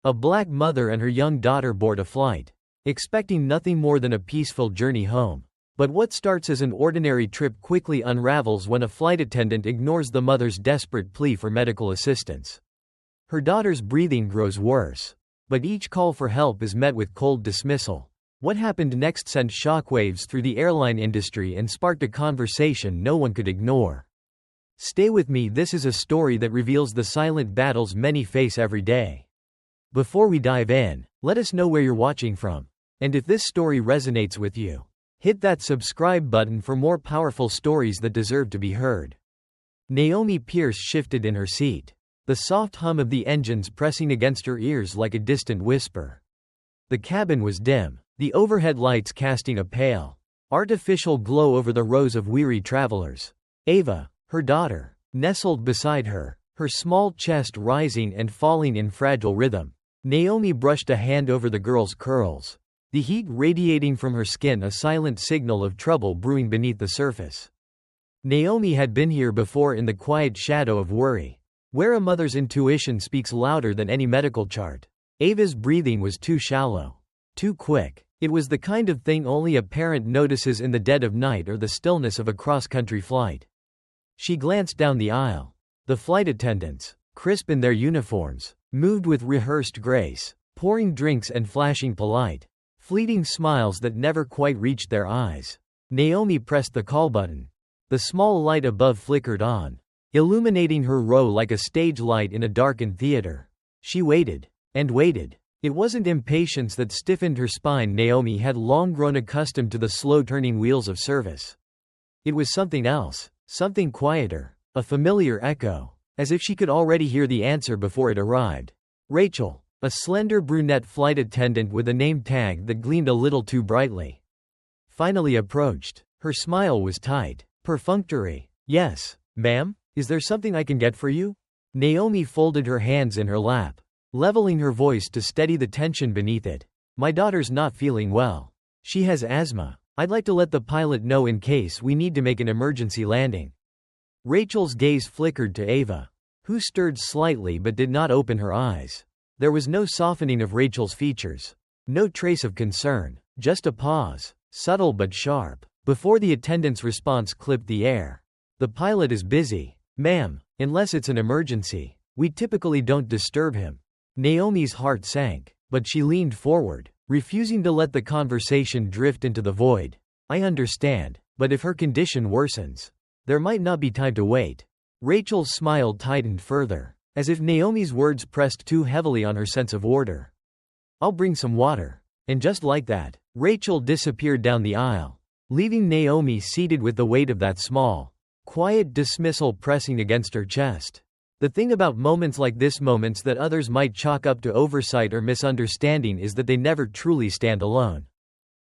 A black mother and her young daughter board a flight, expecting nothing more than a peaceful journey home. But what starts as an ordinary trip quickly unravels when a flight attendant ignores the mother's desperate plea for medical assistance. Her daughter's breathing grows worse, but each call for help is met with cold dismissal. What happened next sent shockwaves through the airline industry and sparked a conversation no one could ignore. Stay with me, this is a story that reveals the silent battles many face every day. Before we dive in, let us know where you're watching from, and if this story resonates with you, hit that subscribe button for more powerful stories that deserve to be heard. Naomi Pierce shifted in her seat, the soft hum of the engines pressing against her ears like a distant whisper. The cabin was dim, the overhead lights casting a pale, artificial glow over the rows of weary travelers. Ava, her daughter, nestled beside her, her small chest rising and falling in fragile rhythm. Naomi brushed a hand over the girl's curls, the heat radiating from her skin a silent signal of trouble brewing beneath the surface. Naomi had been here before in the quiet shadow of worry, where a mother's intuition speaks louder than any medical chart. Ava's breathing was too shallow, too quick. It was the kind of thing only a parent notices in the dead of night or the stillness of a cross-country flight. She glanced down the aisle. The flight attendants, crisp in their uniforms, moved with rehearsed grace, pouring drinks and flashing polite, fleeting smiles that never quite reached their eyes. Naomi pressed the call button. The small light above flickered on, illuminating her row like a stage light in a darkened theater. She waited, and waited. It wasn't impatience that stiffened her spine. Naomi had long grown accustomed to the slow-turning wheels of service. It was something else, something quieter, a familiar echo, as if she could already hear the answer before it arrived. Rachel, a slender brunette flight attendant with a name tag that gleamed a little too brightly, finally approached. Her smile was tight, perfunctory. "Yes, ma'am? Is there something I can get for you?" Naomi folded her hands in her lap, leveling her voice to steady the tension beneath it. "My daughter's not feeling well. She has asthma. I'd like to let the pilot know in case we need to make an emergency landing." Rachel's gaze flickered to Ava, who stirred slightly but did not open her eyes. There was no softening of Rachel's features, no trace of concern, just a pause, subtle but sharp, before the attendant's response clipped the air. "The pilot is busy, ma'am. Unless it's an emergency, we typically don't disturb him." Naomi's heart sank, but she leaned forward, refusing to let the conversation drift into the void. "I understand, but if her condition worsens, there might not be time to wait." Rachel's smile tightened further, as if Naomi's words pressed too heavily on her sense of order. "I'll bring some water." And just like that, Rachel disappeared down the aisle, leaving Naomi seated with the weight of that small, quiet dismissal pressing against her chest. The thing about moments like this, moments that others might chalk up to oversight or misunderstanding, is that they never truly stand alone.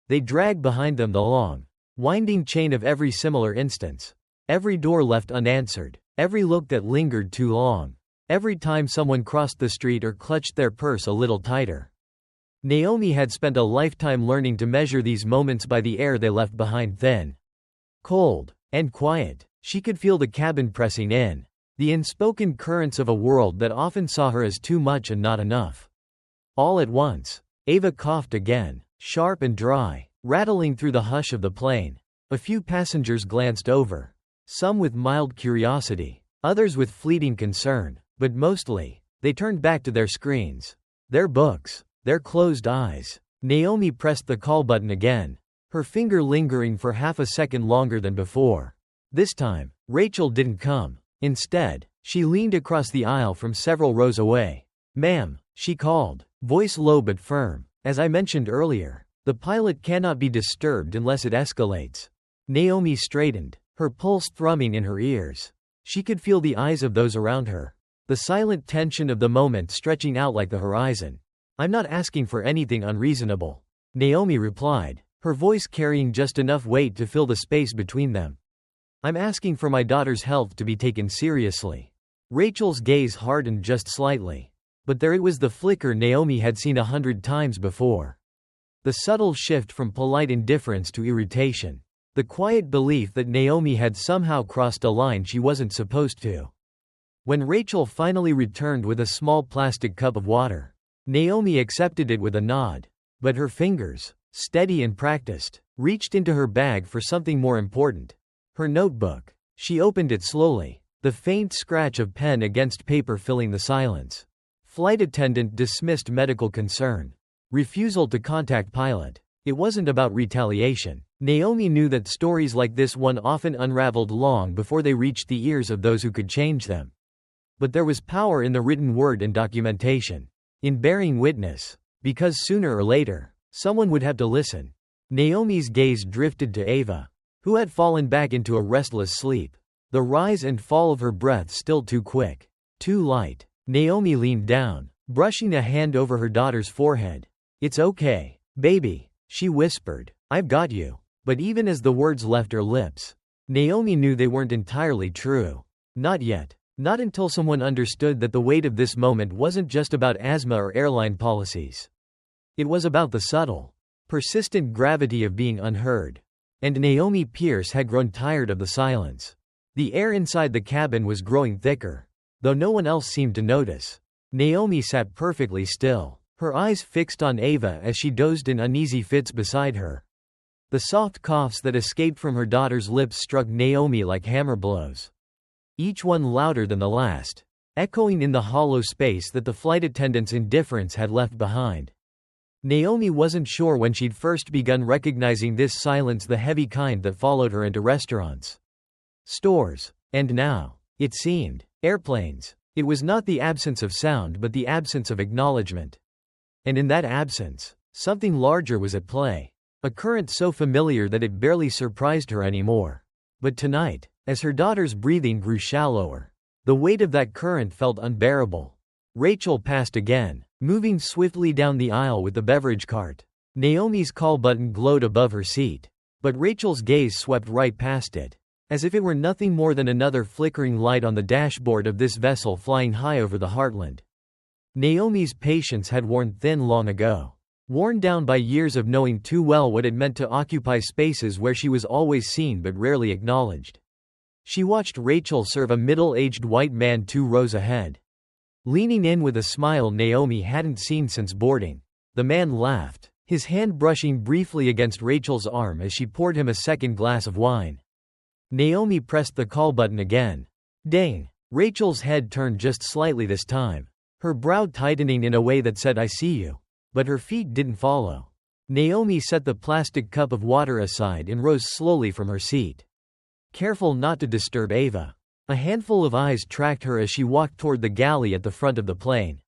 They drag behind them the long, winding chain of every similar instance. Every door left unanswered, every look that lingered too long, every time someone crossed the street or clutched their purse a little tighter. Naomi had spent a lifetime learning to measure these moments by the air they left behind, thin, cold, and quiet. She could feel the cabin pressing in, the unspoken currents of a world that often saw her as too much and not enough. All at once, Ava coughed again, sharp and dry, rattling through the hush of the plane. A few passengers glanced over, some with mild curiosity, others with fleeting concern, but mostly, they turned back to their screens, their books, their closed eyes. Naomi pressed the call button again, her finger lingering for half a second longer than before. This time, Rachel didn't come. Instead, she leaned across the aisle from several rows away. "Ma'am," she called, voice low but firm, "as I mentioned earlier, the pilot cannot be disturbed unless it escalates." Naomi straightened, her pulse thrumming in her ears. She could feel the eyes of those around her, the silent tension of the moment stretching out like the horizon. "I'm not asking for anything unreasonable," Naomi replied, her voice carrying just enough weight to fill the space between them. "I'm asking for my daughter's health to be taken seriously." Rachel's gaze hardened just slightly. But there it was, the flicker Naomi had seen 100 times before. The subtle shift from polite indifference to irritation. The quiet belief that Naomi had somehow crossed a line she wasn't supposed to. When Rachel finally returned with a small plastic cup of water, Naomi accepted it with a nod. But her fingers, steady and practiced, reached into her bag for something more important. Her notebook. She opened it slowly, the faint scratch of pen against paper filling the silence. Flight attendant dismissed medical concern. Refusal to contact pilot. It wasn't about retaliation. Naomi knew that stories like this one often unraveled long before they reached the ears of those who could change them. But there was power in the written word and documentation. In bearing witness. Because sooner or later, someone would have to listen. Naomi's gaze drifted to Ava, who had fallen back into a restless sleep. The rise and fall of her breath still too quick. Too light. Naomi leaned down, brushing a hand over her daughter's forehead. "It's okay, baby," she whispered. "I've got you." But even as the words left her lips, Naomi knew they weren't entirely true. Not yet. Not until someone understood that the weight of this moment wasn't just about asthma or airline policies. It was about the subtle, persistent gravity of being unheard. And Naomi Pierce had grown tired of the silence. The air inside the cabin was growing thicker, though no one else seemed to notice. Naomi sat perfectly still, her eyes fixed on Ava as she dozed in uneasy fits beside her. The soft coughs that escaped from her daughter's lips struck Naomi like hammer blows, each one louder than the last, echoing in the hollow space that the flight attendant's indifference had left behind. Naomi wasn't sure when she'd first begun recognizing this silence, the heavy kind that followed her into restaurants, stores, and now, it seemed, airplanes. It was not the absence of sound but the absence of acknowledgement. And in that absence, something larger was at play. A current so familiar that it barely surprised her anymore. But tonight, as her daughter's breathing grew shallower, the weight of that current felt unbearable. Rachel passed again, moving swiftly down the aisle with the beverage cart. Naomi's call button glowed above her seat, but Rachel's gaze swept right past it, as if it were nothing more than another flickering light on the dashboard of this vessel flying high over the heartland. Naomi's patience had worn thin long ago, worn down by years of knowing too well what it meant to occupy spaces where she was always seen but rarely acknowledged. She watched Rachel serve a middle-aged white man 2 rows ahead, leaning in with a smile Naomi hadn't seen since boarding. The man laughed, his hand brushing briefly against Rachel's arm as she poured him a second glass of wine. Naomi pressed the call button again. Dang! Rachel's head turned just slightly this time, her brow tightening in a way that said, "I see you." But her feet didn't follow. Naomi set the plastic cup of water aside and rose slowly from her seat, careful not to disturb Ava. A handful of eyes tracked her as she walked toward the galley at the front of the plane.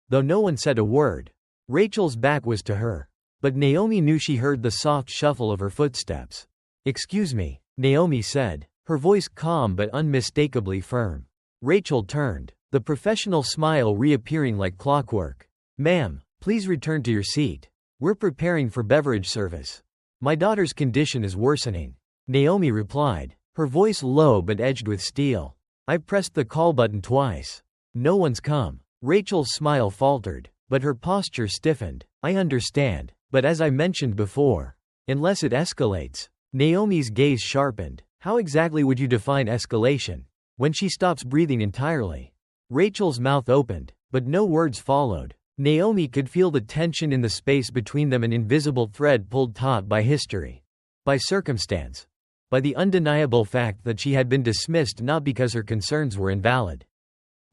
Though no one said a word, Rachel's back was to her. But Naomi knew she heard the soft shuffle of her footsteps. "Excuse me," Naomi said, her voice calm but unmistakably firm. Rachel turned, the professional smile reappearing like clockwork. "Ma'am, please return to your seat. We're preparing for beverage service. My daughter's condition is worsening," Naomi replied, her voice low but edged with steel. "I pressed the call button twice. No one's come." Rachel's smile faltered, but her posture stiffened. "I understand, but as I mentioned before, unless it escalates." Naomi's gaze sharpened. "How exactly would you define escalation? When she stops breathing entirely?" Rachel's mouth opened, but no words followed. Naomi could feel the tension in the space between them, an invisible thread pulled taut by history, by circumstance, by the undeniable fact that she had been dismissed not because her concerns were invalid,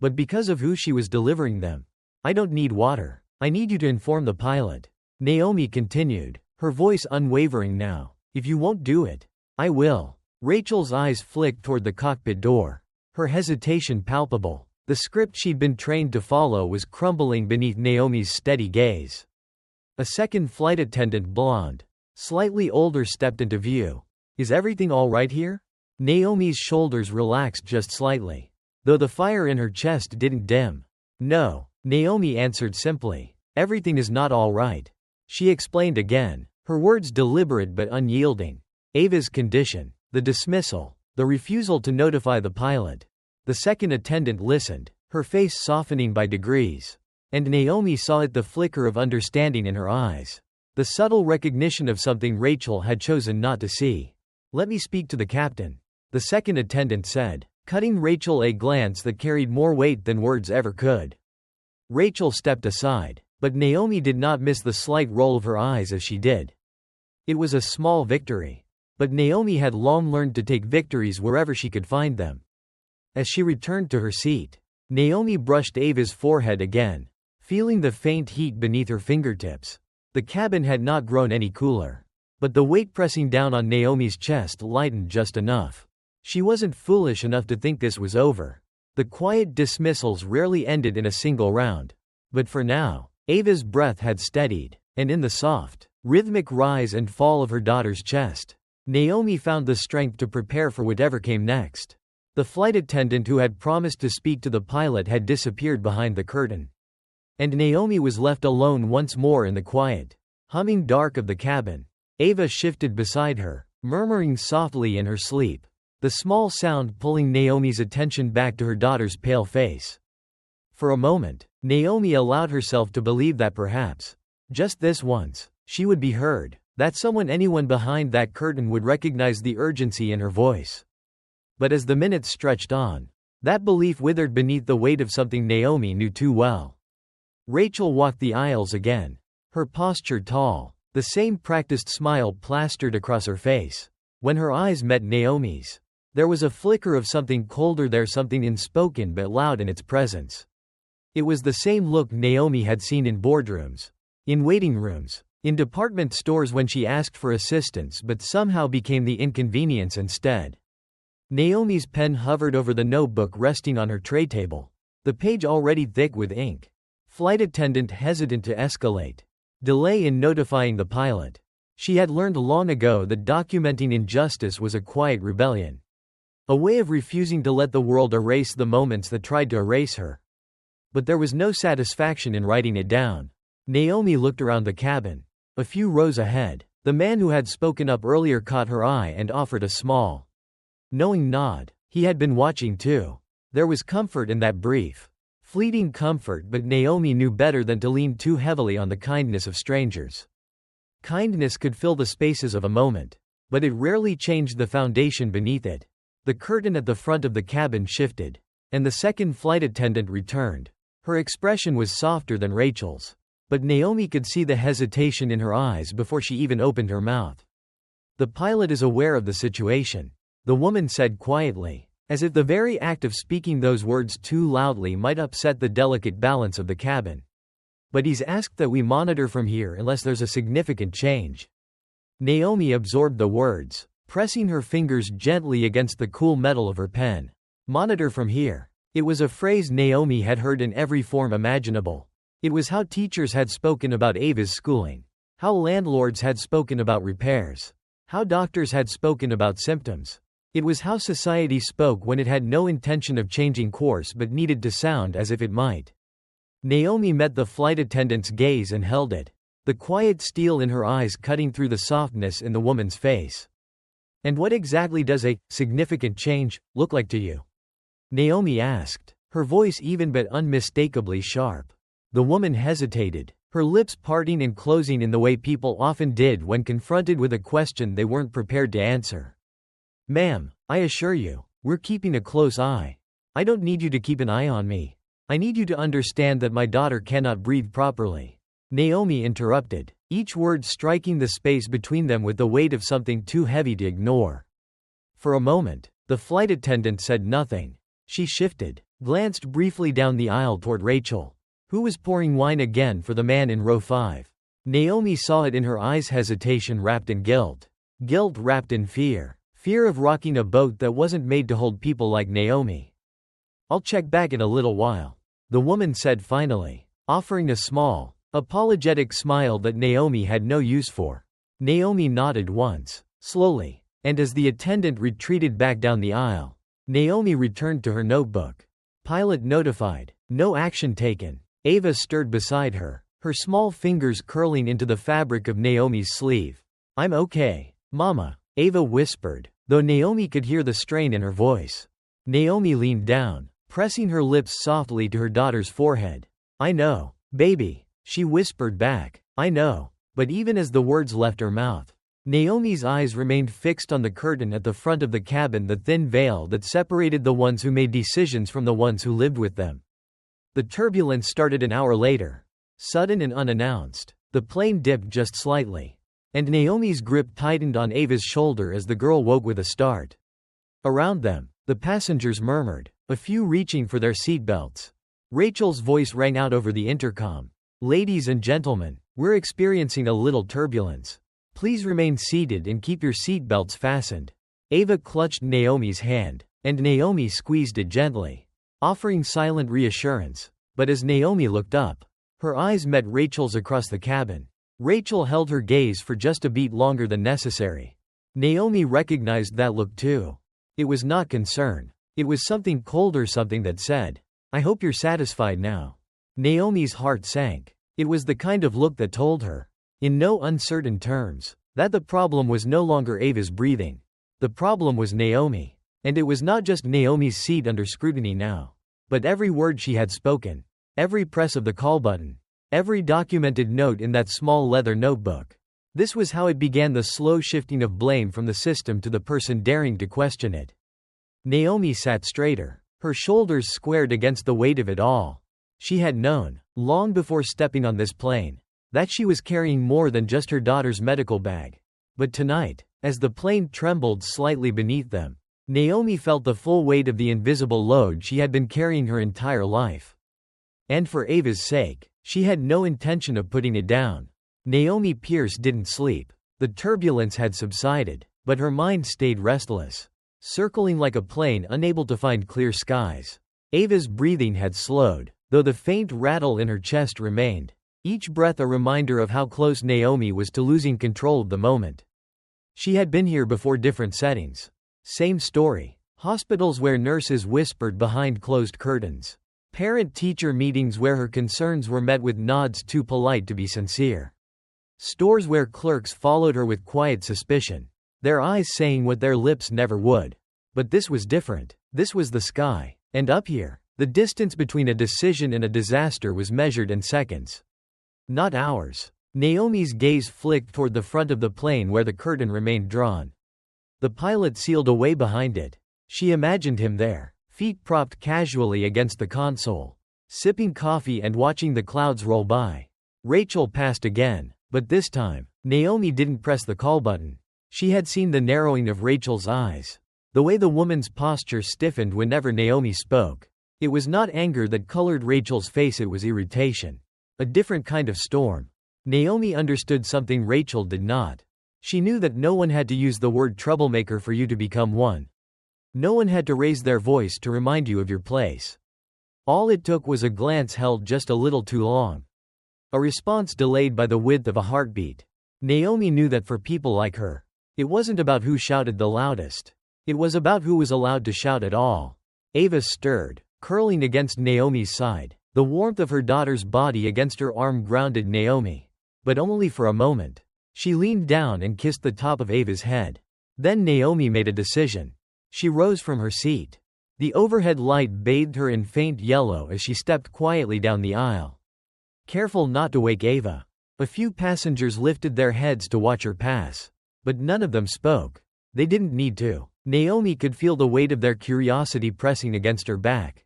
but because of who she was delivering them. "I don't need water. I need you to inform the pilot," Naomi continued, her voice unwavering now. "If you won't do it, I will." Rachel's eyes flicked toward the cockpit door, her hesitation palpable. The script she'd been trained to follow was crumbling beneath Naomi's steady gaze. A second flight attendant, blonde, slightly older, stepped into view. "Is everything all right here?" Naomi's shoulders relaxed just slightly, though the fire in her chest didn't dim. "No," Naomi answered simply. "Everything is not all right." She explained again, her words deliberate but unyielding. "Ava's condition, the dismissal, the refusal to notify the pilot." The second attendant listened, her face softening by degrees. And Naomi saw it, the flicker of understanding in her eyes. The subtle recognition of something Rachel had chosen not to see. "Let me speak to the captain," the second attendant said, cutting Rachel a glance that carried more weight than words ever could. Rachel stepped aside, But Naomi did not miss the slight roll of her eyes as she did. It was a small victory. But Naomi had long learned to take victories wherever she could find them. As she returned to her seat, Naomi brushed Ava's forehead again, feeling the faint heat beneath her fingertips. The cabin had not grown any cooler. But the weight pressing down on Naomi's chest lightened just enough. She wasn't foolish enough to think this was over. The quiet dismissals rarely ended in a single round. But for now, Ava's breath had steadied, and in the soft, rhythmic rise and fall of her daughter's chest, Naomi found the strength to prepare for whatever came next. The flight attendant who had promised to speak to the pilot had disappeared behind the curtain. And Naomi was left alone once more in the quiet, humming dark of the cabin. Ava shifted beside her, murmuring softly in her sleep, the small sound pulling Naomi's attention back to her daughter's pale face. For a moment, Naomi allowed herself to believe that perhaps, just this once, she would be heard, that anyone behind that curtain would recognize the urgency in her voice. But as the minutes stretched on, that belief withered beneath the weight of something Naomi knew too well. Rachel walked the aisles again, her posture tall, the same practiced smile plastered across her face. When her eyes met Naomi's, there was a flicker of something colder there, something unspoken but loud in its presence. It was the same look Naomi had seen in boardrooms, in waiting rooms, in department stores when she asked for assistance but somehow became the inconvenience instead. Naomi's pen hovered over the notebook resting on her tray table, the page already thick with ink. Flight attendant hesitant to escalate. Delay in notifying the pilot. She had learned long ago that documenting injustice was a quiet rebellion. A way of refusing to let the world erase the moments that tried to erase her. But there was no satisfaction in writing it down. Naomi looked around the cabin. A few rows ahead, the man who had spoken up earlier caught her eye and offered a small, knowing nod. He had been watching too. There was comfort in that brief, fleeting comfort, but Naomi knew better than to lean too heavily on the kindness of strangers. Kindness could fill the spaces of a moment, but it rarely changed the foundation beneath it. The curtain at the front of the cabin shifted, and the second flight attendant returned. Her expression was softer than Rachel's, but Naomi could see the hesitation in her eyes before she even opened her mouth. "The pilot is aware of the situation," the woman said quietly, as if the very act of speaking those words too loudly might upset the delicate balance of the cabin. "But he's asked that we monitor from here unless there's a significant change." Naomi absorbed the words, pressing her fingers gently against the cool metal of her pen. Monitor from here. It was a phrase Naomi had heard in every form imaginable. It was how teachers had spoken about Ava's schooling, how landlords had spoken about repairs, how doctors had spoken about symptoms. It was how society spoke when it had no intention of changing course but needed to sound as if it might. Naomi met the flight attendant's gaze and held it, the quiet steel in her eyes cutting through the softness in the woman's face. "And what exactly does a significant change look like to you?" Naomi asked, her voice even but unmistakably sharp. The woman hesitated, her lips parting and closing in the way people often did when confronted with a question they weren't prepared to answer. "Ma'am, I assure you, we're keeping a close eye. I don't need you to keep an eye on me. I need you to understand that my daughter cannot breathe properly." Naomi interrupted, each word striking the space between them with the weight of something too heavy to ignore. For a moment, the flight attendant said nothing. She shifted, glanced briefly down the aisle toward Rachel, who was pouring wine again for the man in row 5. Naomi saw it in her eyes, hesitation wrapped in guilt. Guilt wrapped in fear. Fear of rocking a boat that wasn't made to hold people like Naomi. "I'll check back in a little while," the woman said finally, offering a small, apologetic smile that Naomi had no use for. Naomi nodded once, slowly, and as the attendant retreated back down the aisle, Naomi returned to her notebook. Pilot notified, no action taken. Ava stirred beside her, her small fingers curling into the fabric of Naomi's sleeve. "I'm okay, Mama," Ava whispered, though Naomi could hear the strain in her voice. Naomi leaned down, pressing her lips softly to her daughter's forehead. "I know, baby," she whispered back. "I know." But even as the words left her mouth, Naomi's eyes remained fixed on the curtain at the front of the cabin, the thin veil that separated the ones who made decisions from the ones who lived with them. The turbulence started an hour later. Sudden and unannounced, the plane dipped just slightly, and Naomi's grip tightened on Ava's shoulder as the girl woke with a start. Around them, the passengers murmured, a few reaching for their seatbelts. Rachel's voice rang out over the intercom. "Ladies and gentlemen, we're experiencing a little turbulence. Please remain seated and keep your seatbelts fastened." Ava clutched Naomi's hand, and Naomi squeezed it gently, offering silent reassurance. But as Naomi looked up, her eyes met Rachel's across the cabin. Rachel held her gaze for just a beat longer than necessary. Naomi recognized that look too. It was not concern. It was something colder, something that said, "I hope you're satisfied now." Naomi's heart sank. It was the kind of look that told her, in no uncertain terms, that the problem was no longer Ava's breathing. The problem was Naomi. And it was not just Naomi's seat under scrutiny now, but every word she had spoken, every press of the call button, every documented note in that small leather notebook. This was how it began, the slow shifting of blame from the system to the person daring to question it. Naomi sat straighter, her shoulders squared against the weight of it all. She had known, long before stepping on this plane, that she was carrying more than just her daughter's medical bag. But tonight, as the plane trembled slightly beneath them, Naomi felt the full weight of the invisible load she had been carrying her entire life. And for Ava's sake, she had no intention of putting it down. Naomi Pierce didn't sleep. The turbulence had subsided, but her mind stayed restless, circling like a plane unable to find clear skies. Ava's breathing had slowed, though the faint rattle in her chest remained, each breath a reminder of how close Naomi was to losing control of the moment. She had been here before, different settings. Same story. Hospitals where nurses whispered behind closed curtains. Parent-teacher meetings where her concerns were met with nods too polite to be sincere. Stores where clerks followed her with quiet suspicion, their eyes saying what their lips never would. But this was different. This was the sky. And up here, the distance between a decision and a disaster was measured in seconds, not hours. Naomi's gaze flicked toward the front of the plane where the curtain remained drawn. The pilot sealed away behind it. She imagined him there, feet propped casually against the console, sipping coffee and watching the clouds roll by. Rachel passed again, but this time, Naomi didn't press the call button. She had seen the narrowing of Rachel's eyes, the way the woman's posture stiffened whenever Naomi spoke. It was not anger that colored Rachel's face, it was irritation. A different kind of storm. Naomi understood something Rachel did not. She knew that no one had to use the word troublemaker for you to become one. No one had to raise their voice to remind you of your place. All it took was a glance held just a little too long. A response delayed by the width of a heartbeat. Naomi knew that for people like her, it wasn't about who shouted the loudest. It was about who was allowed to shout at all. Ava stirred, curling against Naomi's side. The warmth of her daughter's body against her arm grounded Naomi. But only for a moment. She leaned down and kissed the top of Ava's head. Then Naomi made a decision. She rose from her seat. The overhead light bathed her in faint yellow as she stepped quietly down the aisle, careful not to wake Ava. A few passengers lifted their heads to watch her pass, but none of them spoke. They didn't need to. Naomi could feel the weight of their curiosity pressing against her back.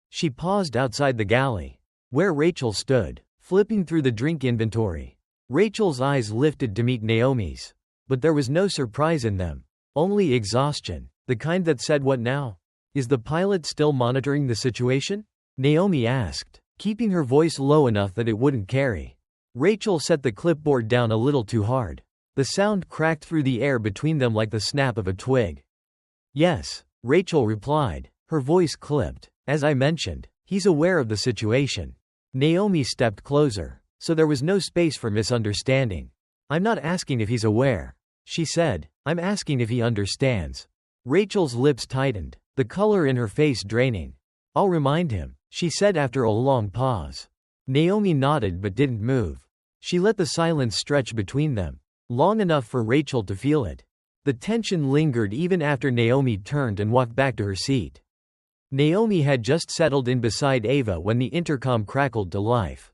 She paused outside the galley, where Rachel stood, flipping through the drink inventory. Rachel's eyes lifted to meet Naomi's, but there was no surprise in them, only exhaustion, the kind that said, "What now? Is the pilot still monitoring the situation?" Naomi asked, keeping her voice low enough that it wouldn't carry. Rachel set the clipboard down a little too hard. The sound cracked through the air between them like the snap of a twig. "Yes," Rachel replied, her voice clipped. "As I mentioned, he's aware of the situation." Naomi stepped closer, so there was no space for misunderstanding. "I'm not asking if he's aware," she said. "I'm asking if he understands." Rachel's lips tightened, the color in her face draining. "I'll remind him," she said after a long pause. Naomi nodded but didn't move. She let the silence stretch between them, long enough for Rachel to feel it. The tension lingered even after Naomi turned and walked back to her seat. Naomi had just settled in beside Ava when the intercom crackled to life.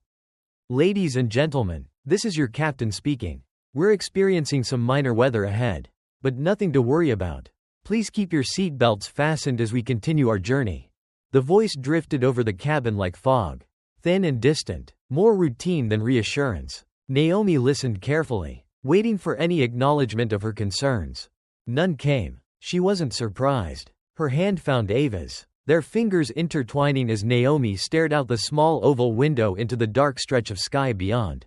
"Ladies and gentlemen, this is your captain speaking. We're experiencing some minor weather ahead, but nothing to worry about. Please keep your seat belts fastened as we continue our journey." The voice drifted over the cabin like fog, thin and distant, more routine than reassurance. Naomi listened carefully, waiting for any acknowledgement of her concerns. None came. She wasn't surprised. Her hand found Ava's, their fingers intertwining as Naomi stared out the small oval window into the dark stretch of sky beyond.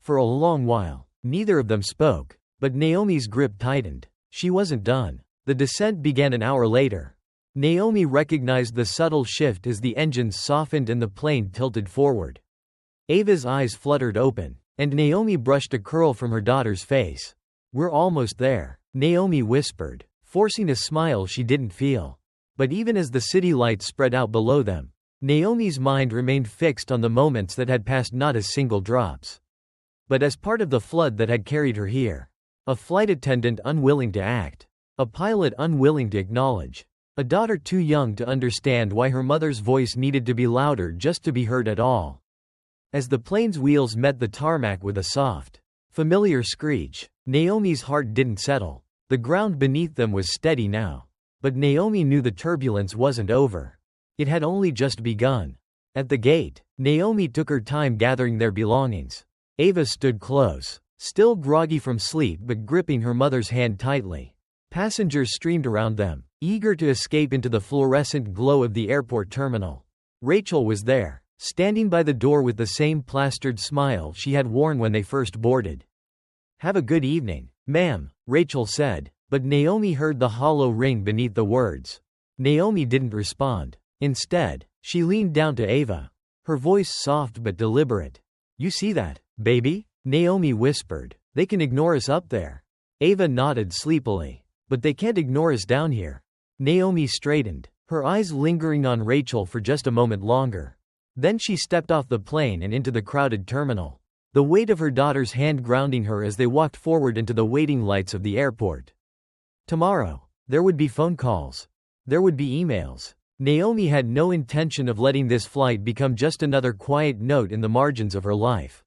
For a long while, neither of them spoke, but Naomi's grip tightened. She wasn't done. The descent began an hour later. Naomi recognized the subtle shift as the engines softened and the plane tilted forward. Ava's eyes fluttered open, and Naomi brushed a curl from her daughter's face. "We're almost there," Naomi whispered, forcing a smile she didn't feel. But even as the city lights spread out below them, Naomi's mind remained fixed on the moments that had passed not as single drops, but as part of the flood that had carried her here. A flight attendant unwilling to act. A pilot unwilling to acknowledge. A daughter too young to understand why her mother's voice needed to be louder just to be heard at all. As the plane's wheels met the tarmac with a soft, familiar screech, Naomi's heart didn't settle. The ground beneath them was steady now. But Naomi knew the turbulence wasn't over. It had only just begun. At the gate, Naomi took her time gathering their belongings. Ava stood close, still groggy from sleep but gripping her mother's hand tightly. Passengers streamed around them, eager to escape into the fluorescent glow of the airport terminal. Rachel was there, standing by the door with the same plastered smile she had worn when they first boarded. "Have a good evening, ma'am," Rachel said, but Naomi heard the hollow ring beneath the words. Naomi didn't respond. Instead, she leaned down to Ava, her voice soft but deliberate. "You see that, baby?" Naomi whispered. "They can ignore us up there." Ava nodded sleepily. "But they can't ignore us down here." Naomi straightened, her eyes lingering on Rachel for just a moment longer. Then she stepped off the plane and into the crowded terminal, the weight of her daughter's hand grounding her as they walked forward into the waiting lights of the airport. Tomorrow, there would be phone calls. There would be emails. Naomi had no intention of letting this flight become just another quiet note in the margins of her life.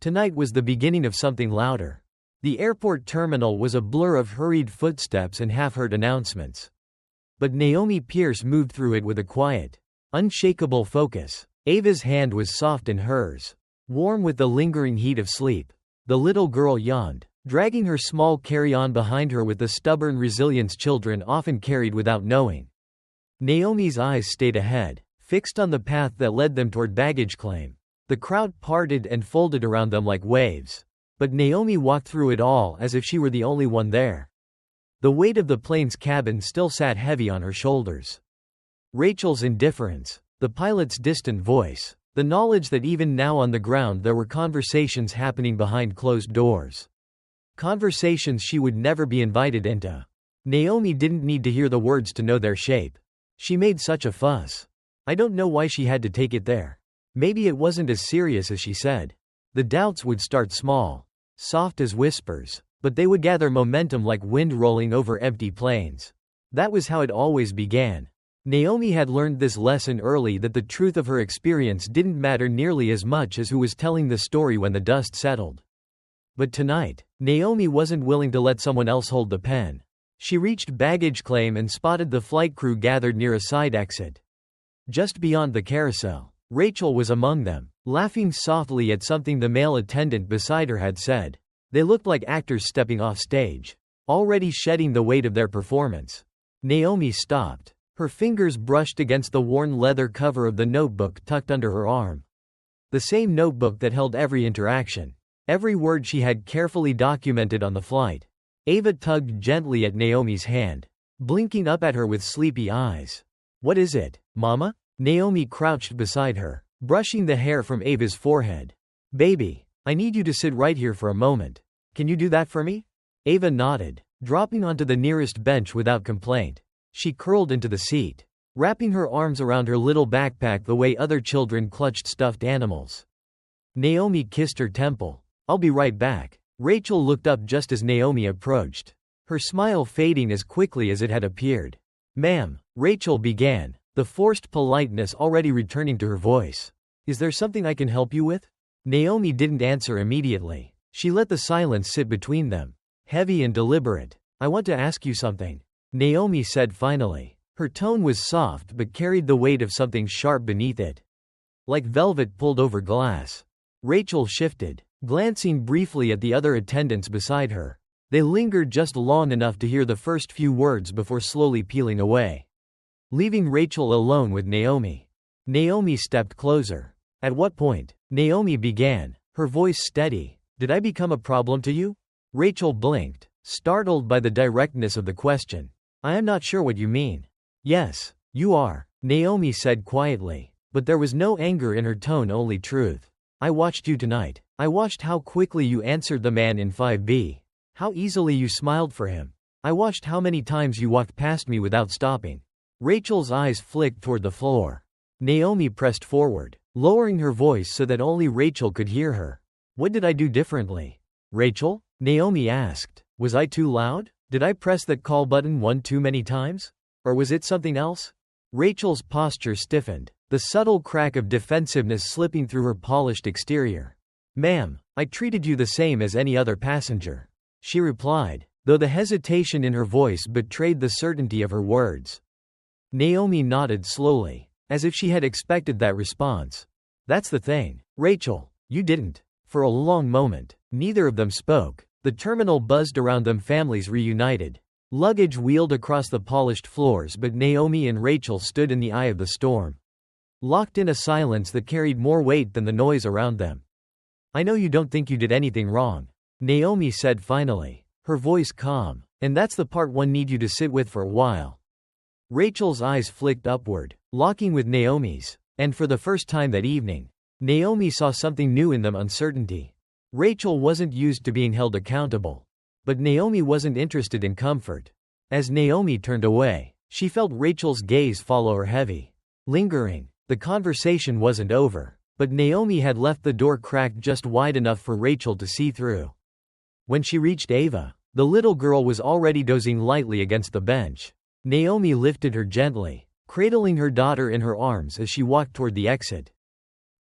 Tonight was the beginning of something louder. The airport terminal was a blur of hurried footsteps and half-heard announcements. But Naomi Pierce moved through it with a quiet, unshakable focus. Ava's hand was soft in hers, warm with the lingering heat of sleep. The little girl yawned, dragging her small carry-on behind her with the stubborn resilience children often carried without knowing. Naomi's eyes stayed ahead, fixed on the path that led them toward baggage claim. The crowd parted and folded around them like waves. But Naomi walked through it all as if she were the only one there. The weight of the plane's cabin still sat heavy on her shoulders. Rachel's indifference, the pilot's distant voice, the knowledge that even now on the ground there were conversations happening behind closed doors. Conversations she would never be invited into. Naomi didn't need to hear the words to know their shape. She made such a fuss. I don't know why she had to take it there. Maybe it wasn't as serious as she said. The doubts would start small, soft as whispers, but they would gather momentum like wind rolling over empty plains. That was how it always began. Naomi had learned this lesson early, that the truth of her experience didn't matter nearly as much as who was telling the story when the dust settled. But tonight, Naomi wasn't willing to let someone else hold the pen. She reached baggage claim and spotted the flight crew gathered near a side exit. Just beyond the carousel, Rachel was among them, laughing softly at something the male attendant beside her had said. They looked like actors stepping off stage, already shedding the weight of their performance. Naomi stopped. Her fingers brushed against the worn leather cover of the notebook tucked under her arm. The same notebook that held every interaction, every word she had carefully documented on the flight. Ava tugged gently at Naomi's hand, blinking up at her with sleepy eyes. "What is it, Mama?" Naomi crouched beside her, brushing the hair from Ava's forehead. "Baby, I need you to sit right here for a moment. Can you do that for me?" Ava nodded, dropping onto the nearest bench without complaint. She curled into the seat, wrapping her arms around her little backpack the way other children clutched stuffed animals. Naomi kissed her temple. "I'll be right back." Rachel looked up just as Naomi approached, her smile fading as quickly as it had appeared. "Ma'am," Rachel began, the forced politeness already returning to her voice. "Is there something I can help you with?" Naomi didn't answer immediately. She let the silence sit between them, heavy and deliberate. "I want to ask you something," Naomi said finally. Her tone was soft but carried the weight of something sharp beneath it. like velvet pulled over glass. Rachel shifted, glancing briefly at the other attendants beside her. They lingered just long enough to hear the first few words before slowly peeling away, leaving Rachel alone with Naomi. Naomi stepped closer. At what point? Naomi began, her voice steady. Did I become a problem to you? Rachel blinked, startled by the directness of the question. I am not sure what you mean. Yes, you are, Naomi said quietly, but there was no anger in her tone, only truth. I watched you tonight. I watched how quickly you answered the man in 5B. How easily you smiled for him. I watched how many times you walked past me without stopping. Rachel's eyes flicked toward the floor. Naomi pressed forward, lowering her voice so that only Rachel could hear her. What did I do differently? Rachel? Naomi asked. Was I too loud? Did I press that call button one too many times? Or was it something else? Rachel's posture stiffened, the subtle crack of defensiveness slipping through her polished exterior. Ma'am, I treated you the same as any other passenger, she replied, though the hesitation in her voice betrayed the certainty of her words. Naomi nodded slowly, as if she had expected that response. That's the thing, Rachel, you didn't. For a long moment, neither of them spoke. The terminal buzzed around them, families reunited. Luggage wheeled across the polished floors, but Naomi and Rachel stood in the eye of the storm, locked in a silence that carried more weight than the noise around them. I know you don't think you did anything wrong, Naomi said finally, her voice calm, and that's the part one need you to sit with for a while. Rachel's eyes flicked upward, locking with Naomi's, and for the first time that evening, Naomi saw something new in them: uncertainty. Rachel wasn't used to being held accountable, but Naomi wasn't interested in comfort. As Naomi turned away, she felt Rachel's gaze follow her, heavy, lingering. The conversation wasn't over, but Naomi had left the door cracked just wide enough for Rachel to see through. When she reached Ava, the little girl was already dozing lightly against the bench. Naomi lifted her gently, cradling her daughter in her arms as she walked toward the exit.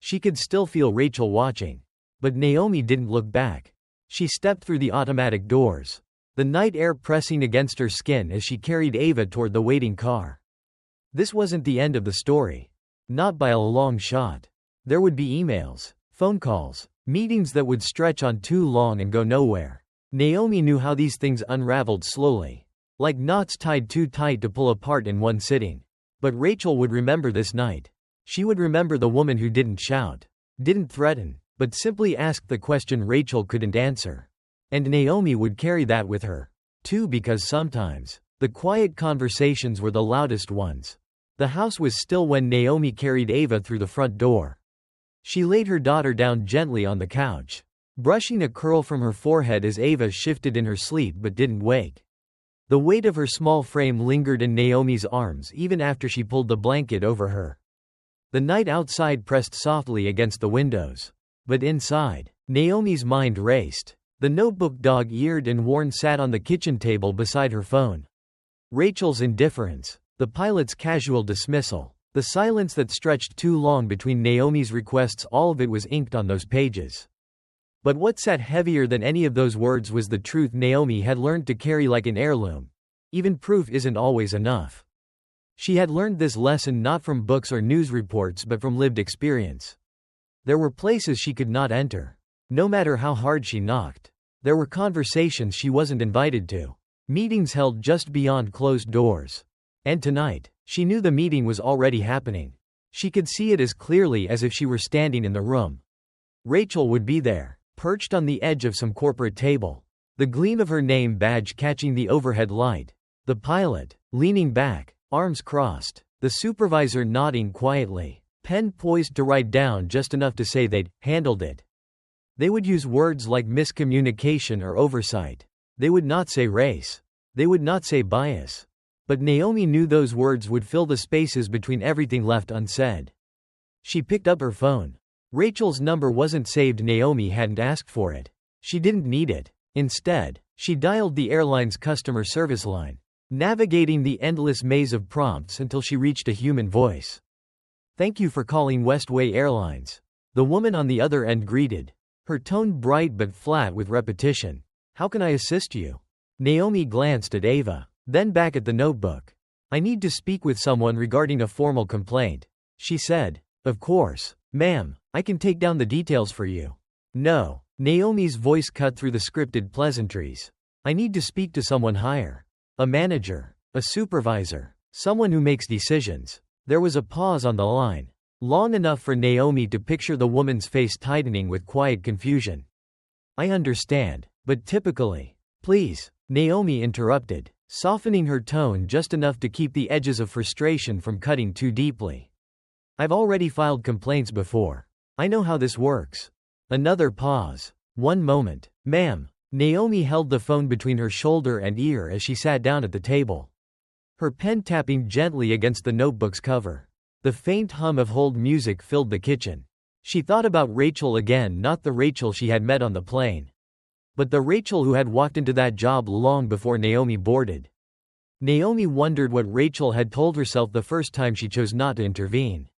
She could still feel Rachel watching, but Naomi didn't look back. She stepped through the automatic doors, the night air pressing against her skin as she carried Ava toward the waiting car. This wasn't the end of the story. Not by a long shot. There would be emails, phone calls, meetings that would stretch on too long and go nowhere. Naomi knew how these things unraveled slowly, like knots tied too tight to pull apart in one sitting. But Rachel would remember this night. She would remember the woman who didn't shout, didn't threaten, but simply asked the question Rachel couldn't answer. And Naomi would carry that with her, too, because sometimes the quiet conversations were the loudest ones. The house was still when Naomi carried Ava through the front door. She laid her daughter down gently on the couch, brushing a curl from her forehead as Ava shifted in her sleep but didn't wake. The weight of her small frame lingered in Naomi's arms even after she pulled the blanket over her. The night outside pressed softly against the windows. But inside, Naomi's mind raced. The notebook, dog-eared and worn, sat on the kitchen table beside her phone. Rachel's indifference, the pilot's casual dismissal, the silence that stretched too long between Naomi's requests, all of it was inked on those pages. But what sat heavier than any of those words was the truth Naomi had learned to carry like an heirloom. Even proof isn't always enough. She had learned this lesson not from books or news reports but from lived experience. There were places she could not enter, no matter how hard she knocked. There were conversations she wasn't invited to, meetings held just beyond closed doors. And tonight, she knew the meeting was already happening. She could see it as clearly as if she were standing in the room. Rachel would be there, perched on the edge of some corporate table, the gleam of her name badge catching the overhead light. The pilot, leaning back, arms crossed, the supervisor nodding quietly, pen poised to write down just enough to say they'd handled it. They would use words like miscommunication or oversight. They would not say race. They would not say bias. But Naomi knew those words would fill the spaces between everything left unsaid. She picked up her phone. Rachel's number wasn't saved. Naomi hadn't asked for it. She didn't need it. Instead, she dialed the airline's customer service line, navigating the endless maze of prompts until she reached a human voice. "Thank you for calling Westway Airlines," the woman on the other end greeted, her tone bright but flat with repetition. "How can I assist you?" Naomi glanced at Ava, then back at the notebook. "I need to speak with someone regarding a formal complaint," she said. "Of course, Ma'am, I can take down the details for you. No. Naomi's voice cut through the scripted pleasantries. I need to speak to someone higher. A manager. A supervisor. Someone who makes decisions. There was a pause on the line. Long enough for Naomi to picture the woman's face tightening with quiet confusion. I understand, but typically. Please, Naomi interrupted, softening her tone just enough to keep the edges of frustration from cutting too deeply. I've already filed complaints before. I know how this works. Another pause. One moment. Ma'am. Naomi held the phone between her shoulder and ear as she sat down at the table. Her pen tapping gently against the notebook's cover. The faint hum of hold music filled the kitchen. She thought about Rachel again, not the Rachel she had met on the plane, but the Rachel who had walked into that job long before Naomi boarded. Naomi wondered what Rachel had told herself the first time she chose not to intervene.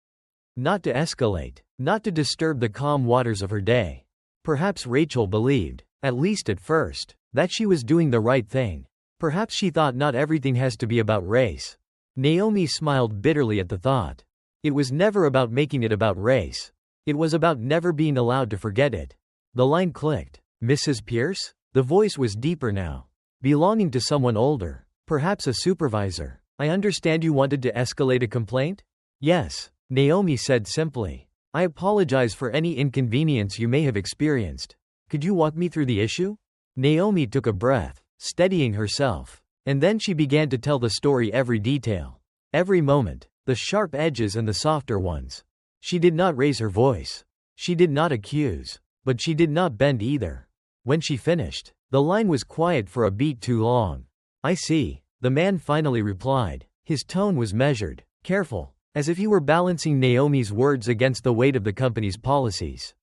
Not to escalate. Not to disturb the calm waters of her day. Perhaps Rachel believed, at least at first, that she was doing the right thing. Perhaps she thought not everything has to be about race. Naomi smiled bitterly at the thought. It was never about making it about race. It was about never being allowed to forget it. The line clicked. Mrs. Pierce? The voice was deeper now. Belonging to someone older. Perhaps a supervisor. I understand you wanted to escalate a complaint? Yes, Naomi said simply. I apologize for any inconvenience you may have experienced. Could you walk me through the issue? Naomi took a breath, steadying herself. And then she began to tell the story, every detail. Every moment. The sharp edges and the softer ones. She did not raise her voice. She did not accuse. But she did not bend either. When she finished, the line was quiet for a beat too long. I see, the man finally replied. His tone was measured, careful, as if he were balancing Naomi's words against the weight of the company's policies.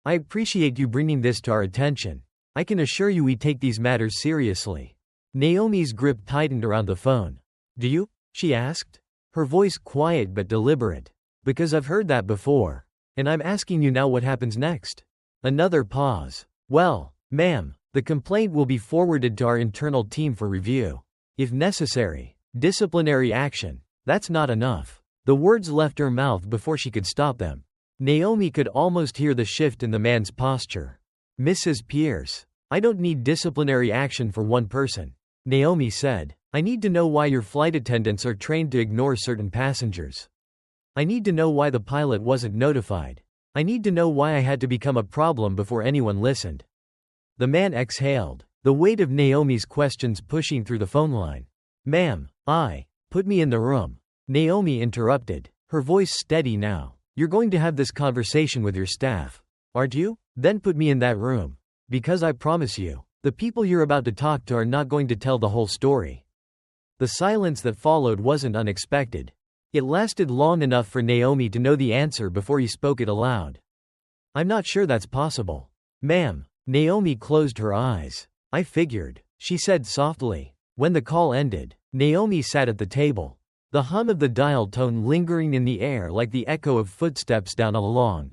I appreciate you bringing this to our attention. I can assure you we take these matters seriously. Naomi's grip tightened around the phone. Do you? She asked. Her voice quiet but deliberate. Because I've heard that before. And I'm asking you now, what happens next? Another pause. Well, ma'am, the complaint will be forwarded to our internal team for review. If necessary, disciplinary action. That's not enough. The words left her mouth before she could stop them. Naomi could almost hear the shift in the man's posture. Mrs. Pierce, I don't need disciplinary action for one person. Naomi said. I need to know why your flight attendants are trained to ignore certain passengers. I need to know why the pilot wasn't notified. I need to know why I had to become a problem before anyone listened. The man exhaled, the weight of Naomi's questions pushing through the phone line. Ma'am, put me in the room. Naomi interrupted, her voice steady now. You're going to have this conversation with your staff, aren't you? Then put me in that room. Because I promise you, the people you're about to talk to are not going to tell the whole story. The silence that followed wasn't unexpected. It lasted long enough for Naomi to know the answer before he spoke it aloud. I'm not sure that's possible. Ma'am. Naomi closed her eyes. I figured, she said softly. When the call ended, Naomi sat at the table. The hum of the dial tone lingering in the air like the echo of footsteps down a long,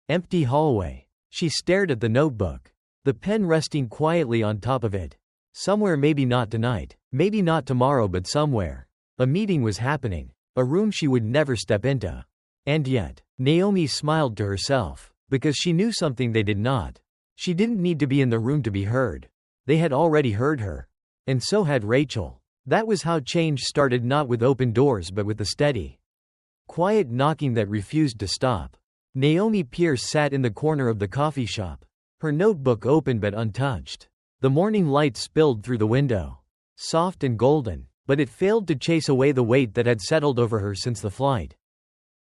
empty hallway. She stared at the notebook, the pen resting quietly on top of it. Somewhere, maybe not tonight, maybe not tomorrow, but somewhere. A meeting was happening, a room she would never step into. And yet, Naomi smiled to herself, because she knew something they did not. She didn't need to be in the room to be heard. They had already heard her. And so had Rachel. That was how change started, not with open doors but with the steady, quiet knocking that refused to stop. Naomi Pierce sat in the corner of the coffee shop, her notebook open but untouched. The morning light spilled through the window, soft and golden, but it failed to chase away the weight that had settled over her since the flight.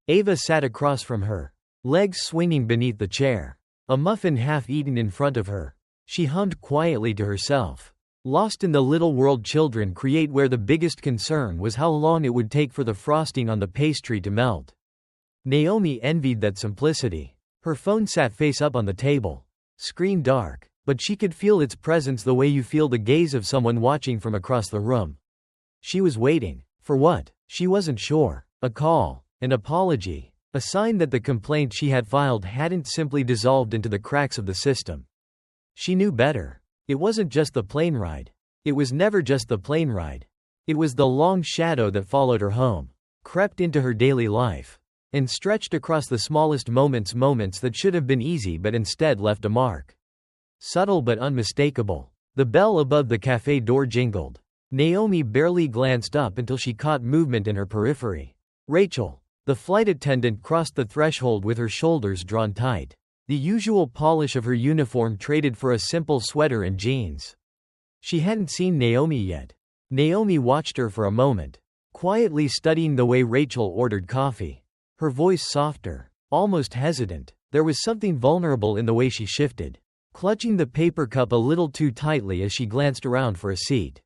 Ava sat across from her, legs swinging beneath the chair, a muffin half eaten in front of her. She hummed quietly to herself, lost in the little world children create, where the biggest concern was how long it would take for the frosting on the pastry to melt. Naomi envied that simplicity. Her phone sat face up on the table, screen dark, but she could feel its presence the way you feel the gaze of someone watching from across the room. She was waiting. For what? She wasn't sure. A call, an apology, a sign that the complaint she had filed hadn't simply dissolved into the cracks of the system. She knew better. It wasn't just the plane ride. It was never just the plane ride. It was the long shadow that followed her home, crept into her daily life. and stretched across the smallest moments that should have been easy but instead left a mark. Subtle but unmistakable. The bell above the cafe door jingled. Naomi barely glanced up until she caught movement in her periphery. Rachel. The flight attendant crossed the threshold with her shoulders drawn tight. The usual polish of her uniform traded for a simple sweater and jeans. She hadn't seen Naomi yet. Naomi watched her for a moment, quietly studying the way Rachel ordered coffee. Her voice softer, almost hesitant. There was something vulnerable in the way she shifted, clutching the paper cup a little too tightly as she glanced around for a seat.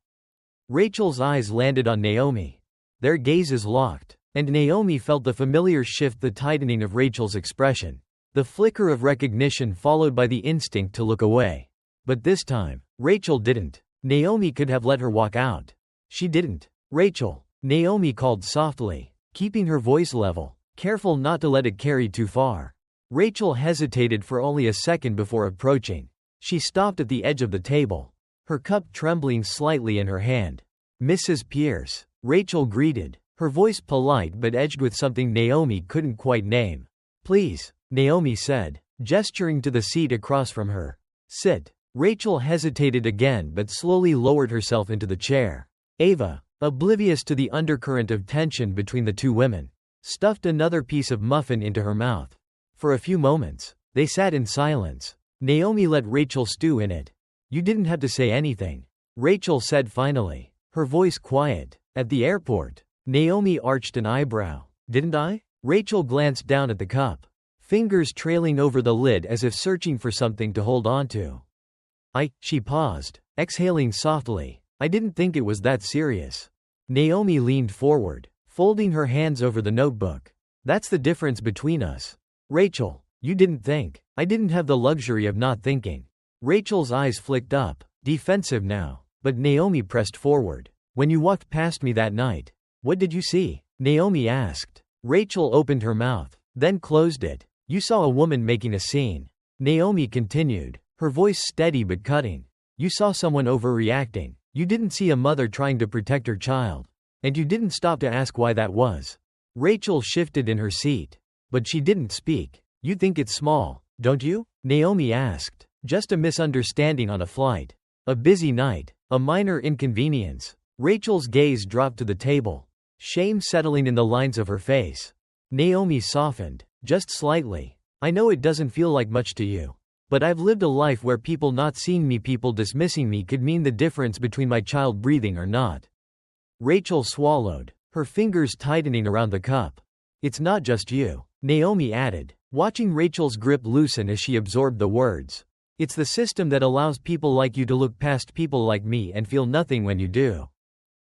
Rachel's eyes landed on Naomi. Their gazes locked, and Naomi felt the familiar shift, the tightening of Rachel's expression. The flicker of recognition followed by the instinct to look away. But this time, Rachel didn't. Naomi could have let her walk out. She didn't. Rachel, Naomi called softly, keeping her voice level, careful not to let it carry too far. Rachel hesitated for only a second before approaching. She stopped at the edge of the table, her cup trembling slightly in her hand. "Mrs. Pierce," Rachel greeted, her voice polite but edged with something Naomi couldn't quite name. "Please," Naomi said, gesturing to the seat across from her. "Sit." Rachel hesitated again but slowly lowered herself into the chair. Ava, oblivious to the undercurrent of tension between the two women, stuffed another piece of muffin into her mouth. For a few moments, they sat in silence. Naomi let Rachel stew in it. "You didn't have to say anything," Rachel said finally, her voice quiet. "At the airport." Naomi arched an eyebrow. "Didn't I?" Rachel glanced down at the cup, fingers trailing over the lid as if searching for something to hold onto. She paused, exhaling softly. "I didn't think it was that serious." Naomi leaned forward, folding her hands over the notebook. "That's the difference between us. Rachel, you didn't think. I didn't have the luxury of not thinking." Rachel's eyes flicked up, defensive now, but Naomi pressed forward. "When you walked past me that night, what did you see?" Naomi asked. Rachel opened her mouth, then closed it. "You saw a woman making a scene," Naomi continued, her voice steady but cutting. "You saw someone overreacting. You didn't see a mother trying to protect her child. And you didn't stop to ask why that was." Rachel shifted in her seat, but she didn't speak. "You think it's small, don't you?" Naomi asked. "Just a misunderstanding on a flight. A busy night. A minor inconvenience." Rachel's gaze dropped to the table, shame settling in the lines of her face. Naomi softened, just slightly. "I know it doesn't feel like much to you. But I've lived a life where people not seeing me, people dismissing me could mean the difference between my child breathing or not." Rachel swallowed, her fingers tightening around the cup. "It's not just you," Naomi added, watching Rachel's grip loosen as she absorbed the words. "It's the system that allows people like you to look past people like me and feel nothing when you do."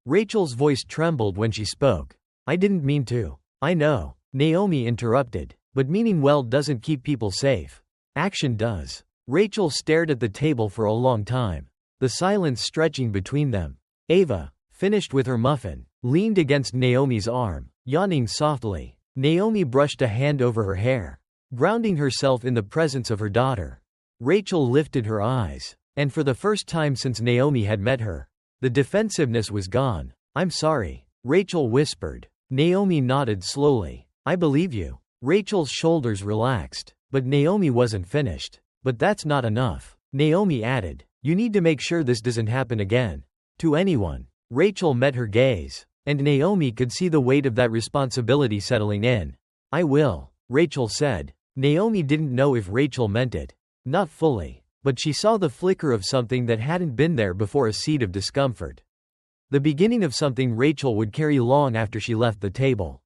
Rachel's voice trembled when she spoke. "I didn't mean to." "I know," Naomi interrupted, "but meaning well doesn't keep people safe. Action does." Rachel stared at the table for a long time, the silence stretching between them. Ava, finished with her muffin, leaned against Naomi's arm, yawning softly. Naomi brushed a hand over her hair, grounding herself in the presence of her daughter. Rachel lifted her eyes, and for the first time since Naomi had met her, the defensiveness was gone. "I'm sorry," Rachel whispered. Naomi nodded slowly. "I believe you." Rachel's shoulders relaxed, but Naomi wasn't finished. "But that's not enough," Naomi added. "You need to make sure this doesn't happen again. To anyone." Rachel met her gaze, and Naomi could see the weight of that responsibility settling in. "I will," Rachel said. Naomi didn't know if Rachel meant it. Not fully, but she saw the flicker of something that hadn't been there before, a seed of discomfort. The beginning of something Rachel would carry long after she left the table.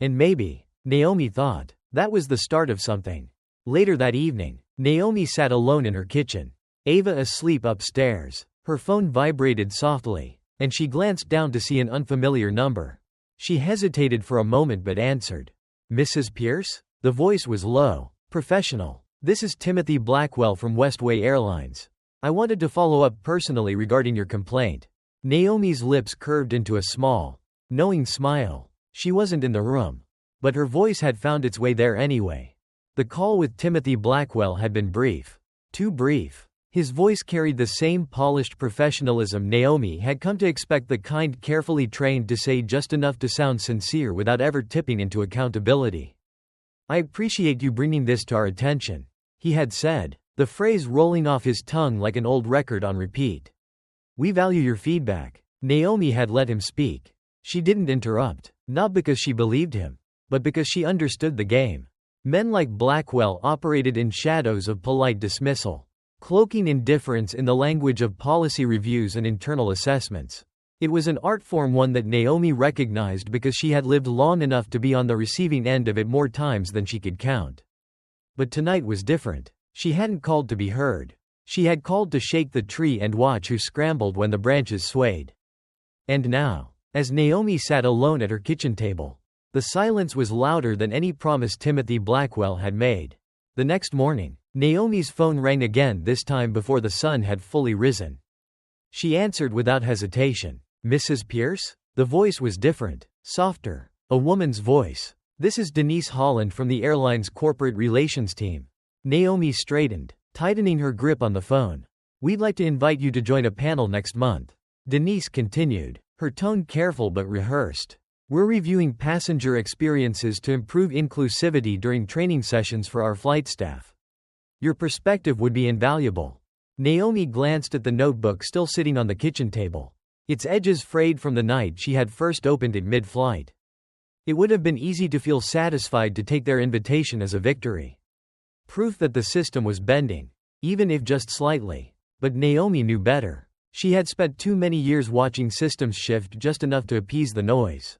And maybe, Naomi thought, that was the start of something. Later that evening, Naomi sat alone in her kitchen. Ava asleep upstairs. Her phone vibrated softly, and she glanced down to see an unfamiliar number. She hesitated for a moment but answered. "Mrs. Pierce?" The voice was low, professional. "This is Timothy Blackwell from Westway Airlines. I wanted to follow up personally regarding your complaint." Naomi's lips curved into a small, knowing smile. She wasn't in the room, but her voice had found its way there anyway. The call with Timothy Blackwell had been brief. Too brief. His voice carried the same polished professionalism Naomi had come to expect, the kind carefully trained to say just enough to sound sincere without ever tipping into accountability. "I appreciate you bringing this to our attention," he had said, the phrase rolling off his tongue like an old record on repeat. "We value your feedback." Naomi had let him speak. She didn't interrupt, not because she believed him, but because she understood the game. Men like Blackwell operated in shadows of polite dismissal, cloaking indifference in the language of policy reviews and internal assessments. It was an art form, one that Naomi recognized because she had lived long enough to be on the receiving end of it more times than she could count. But tonight was different. She hadn't called to be heard. She had called to shake the tree and watch who scrambled when the branches swayed. And now, as Naomi sat alone at her kitchen table, the silence was louder than any promise Timothy Blackwell had made. The next morning, Naomi's phone rang again, this time before the sun had fully risen. She answered without hesitation. "Mrs. Pierce?" The voice was different, softer, a woman's voice. "This is Denise Holland from the Airline's corporate relations team." Naomi straightened, tightening her grip on the phone. "We'd like to invite you to join a panel next month," Denise continued, her tone careful but rehearsed. "We're reviewing passenger experiences to improve inclusivity during training sessions for our flight staff. Your perspective would be invaluable." Naomi glanced at the notebook still sitting on the kitchen table, its edges frayed from the night she had first opened it mid-flight. It would have been easy to feel satisfied to take their invitation as a victory. Proof that the system was bending, even if just slightly. But Naomi knew better. She had spent too many years watching systems shift just enough to appease the noise,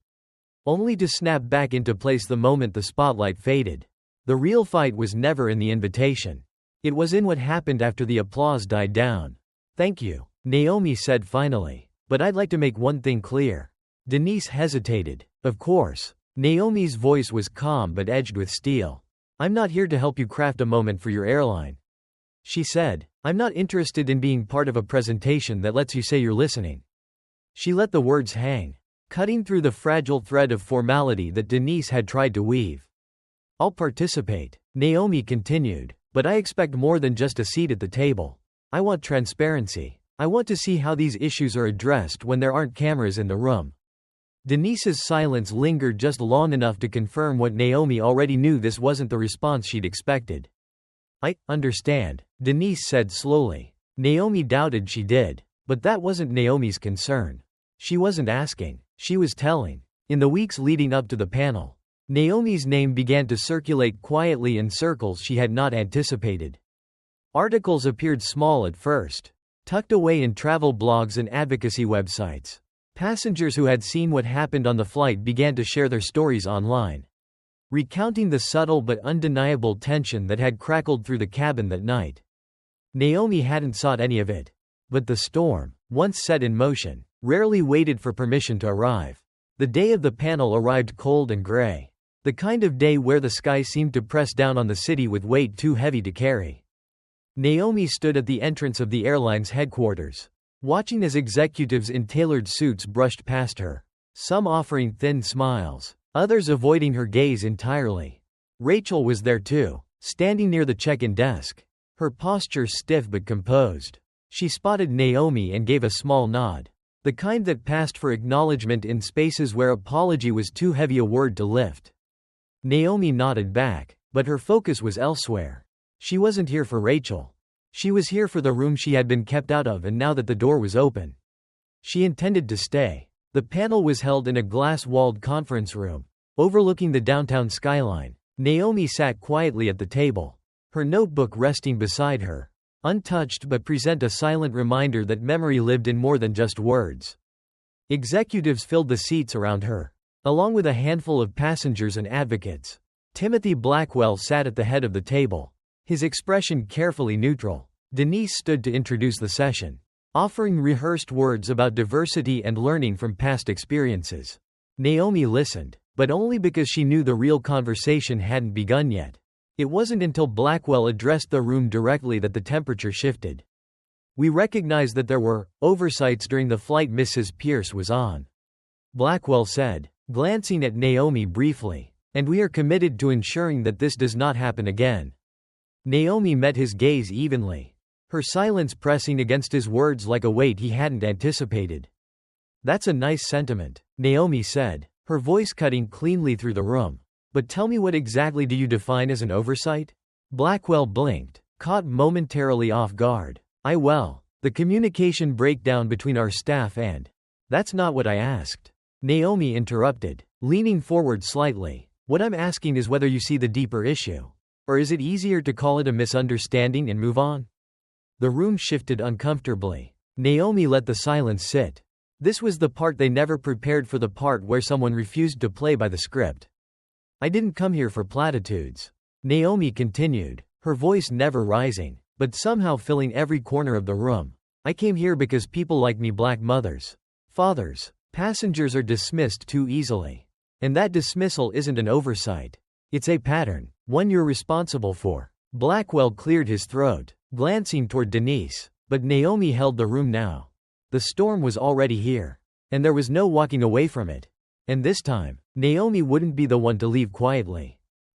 only to snap back into place the moment the spotlight faded. The real fight was never in the invitation. It was in what happened after the applause died down. "Thank you," Naomi said finally. "But I'd like to make one thing clear." Denise hesitated. "Of course." Naomi's voice was calm but edged with steel. "I'm not here to help you craft a moment for your airline," she said. "I'm not interested in being part of a presentation that lets you say you're listening." She let the words hang, cutting through the fragile thread of formality that Denise had tried to weave. "I'll participate," Naomi continued, "but I expect more than just a seat at the table. I want transparency. I want to see how these issues are addressed when there aren't cameras in the room." Denise's silence lingered just long enough to confirm what Naomi already knew: this wasn't the response she'd expected. "I understand," Denise said slowly. Naomi doubted she did. But that wasn't Naomi's concern. She wasn't asking, she was telling. In the weeks leading up to the panel, Naomi's name began to circulate quietly in circles she had not anticipated. Articles appeared small at first, tucked away in travel blogs and advocacy websites. Passengers who had seen what happened on the flight began to share their stories online, recounting the subtle but undeniable tension that had crackled through the cabin that night. Naomi hadn't sought any of it. But the storm, once set in motion, rarely waited for permission to arrive. The day of the panel arrived cold and gray. The kind of day where the sky seemed to press down on the city with weight too heavy to carry. Naomi stood at the entrance of the airline's headquarters, watching as executives in tailored suits brushed past her, some offering thin smiles, others avoiding her gaze entirely. Rachel was there too, standing near the check-in desk, her posture stiff but composed. She spotted Naomi and gave a small nod, the kind that passed for acknowledgement in spaces where apology was too heavy a word to lift. Naomi nodded back, but her focus was elsewhere. She wasn't here for Rachel. She was here for the room she had been kept out of, and now that the door was open, she intended to stay. The panel was held in a glass-walled conference room, overlooking the downtown skyline. Naomi sat quietly at the table, her notebook resting beside her, untouched but present a silent reminder that memory lived in more than just words. Executives filled the seats around her, along with a handful of passengers and advocates. Timothy Blackwell sat at the head of the table, his expression carefully neutral. Denise stood to introduce the session, offering rehearsed words about diversity and learning from past experiences. Naomi listened, but only because she knew the real conversation hadn't begun yet. It wasn't until Blackwell addressed the room directly that the temperature shifted. "We recognize that there were oversights during the flight Mrs. Pierce was on," Blackwell said, glancing at Naomi briefly, "and we are committed to ensuring that this does not happen again." Naomi met his gaze evenly. her silence pressing against his words like a weight he hadn't anticipated. "That's a nice sentiment," Naomi said, her voice cutting cleanly through the room. "But tell me, what exactly do you define as an oversight?" Blackwell blinked, caught momentarily off guard. The communication breakdown between our staff and—" "That's not what I asked," Naomi interrupted, leaning forward slightly. "What I'm asking is whether you see the deeper issue. Or is it easier to call it a misunderstanding and move on?" The room shifted uncomfortably. Naomi let the silence sit. This was the part they never prepared for, the part where someone refused to play by the script. "I didn't come here for platitudes," Naomi continued, her voice never rising, but somehow filling every corner of the room. "I came here because people like me, black mothers, fathers, passengers, are dismissed too easily. And that dismissal isn't an oversight. It's a pattern, one you're responsible for." Blackwell cleared his throat, glancing toward Denise, but Naomi held the room now. The storm was already here, and there was no walking away from it. And this time, Naomi wouldn't be the one to leave quietly.